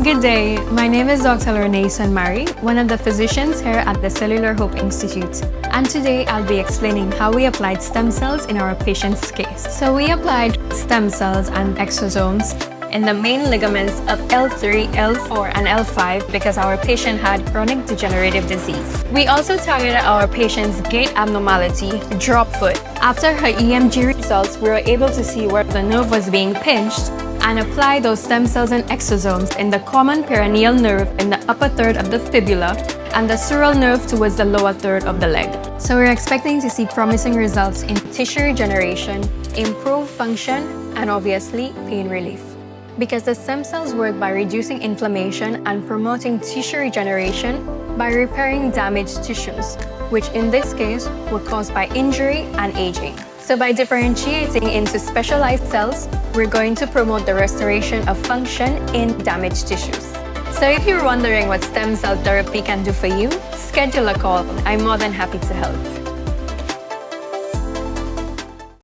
Good day, my name is Dr. Renee Sanmari, one of the physicians here at the Cellular Hope Institute. And today I'll be explaining how we applied stem cells in our patient's case. So we applied stem cells and exosomes in the main ligaments of L3, L4, and L5 because our patient had chronic degenerative disease. We also targeted our patient's gait abnormality, drop foot. After her EMG results, we were able to see where the nerve was being pinched and apply those stem cells and exosomes in the common peroneal nerve in the upper third of the fibula and the sural nerve towards the lower third of the leg. So we're expecting to see promising results in tissue regeneration, improved function, and obviously pain relief. Because the stem cells work by reducing inflammation and promoting tissue regeneration by repairing damaged tissues, which in this case were caused by injury and aging. So by differentiating into specialized cells, we're going to promote the restoration of function in damaged tissues. So if you're wondering what stem cell therapy can do for you, schedule a call. I'm more than happy to help.